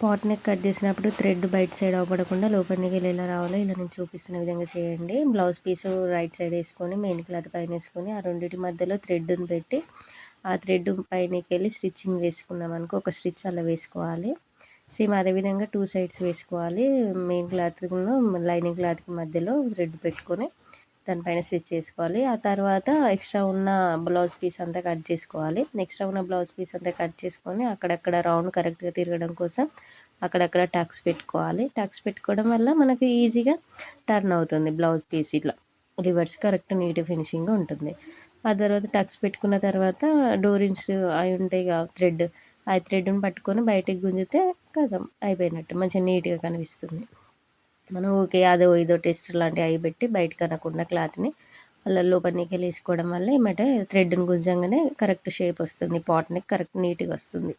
Pot neck cut చేసినప్పుడు thread బయట side అవపడకుండా లోపలికి ఎలా రావాలో ఇలా నేను చూపిస్తున్న విధంగా చేయండి. బ్లౌజ్ పీసు రైట్ సైడ్ వేసుకొని మెయిన్ క్లాత్ పైన వేసుకొని ఆ రెండింటి మధ్యలో థ్రెడ్ని పెట్టి ఆ థ్రెడ్ పైనకి వెళ్ళి స్టిచ్చింగ్ వేసుకున్నాం అనుకో, ఒక స్టిచ్ అలా వేసుకోవాలి. సేమ్ అదేవిధంగా 2 సైడ్స్ వేసుకోవాలి. మెయిన్ క్లాత్ను లైనింగ్ క్లాత్కి మధ్యలో థ్రెడ్ పెట్టుకొని దానిపైన స్టిచ్ చేసుకోవాలి. ఆ తర్వాత ఎక్స్ట్రా ఉన్న బ్లౌజ్ పీస్ అంతా కట్ చేసుకోవాలి. ఎక్స్ట్రా ఉన్న బ్లౌజ్ పీస్ అంతా కట్ చేసుకొని అక్కడక్కడ రౌండ్ కరెక్ట్గా తిరగడం కోసం అక్కడక్కడ టక్స్ పెట్టుకోవాలి. టక్స్ పెట్టుకోవడం వల్ల మనకి ఈజీగా టర్న్ అవుతుంది బ్లౌజ్ పీస్, ఇట్లా రివర్స్ కరెక్ట్ నీట్ ఫినిషింగ్గా ఉంటుంది. ఆ తర్వాత టక్స్ పెట్టుకున్న తర్వాత డోరిన్స్ అవి ఉంటాయి థ్రెడ్, ఆ థ్రెడ్ని పట్టుకొని బయటికి గుంజితే కదా అయిపోయినట్టు, మంచిగా నీట్గా కనిపిస్తుంది. మనం ఓకే అదో ఇదో టెస్ట్ లాంటివి అవి పెట్టి బయటకు అనకుండా క్లాత్ని అలా లోపలికి వేసుకోవడం వల్ల ఏమంటే థ్రెడ్ని గుంజంగానే కరెక్ట్ షేప్ వస్తుంది, పాట్ నెక్ కరెక్ట్ నీట్గా వస్తుంది.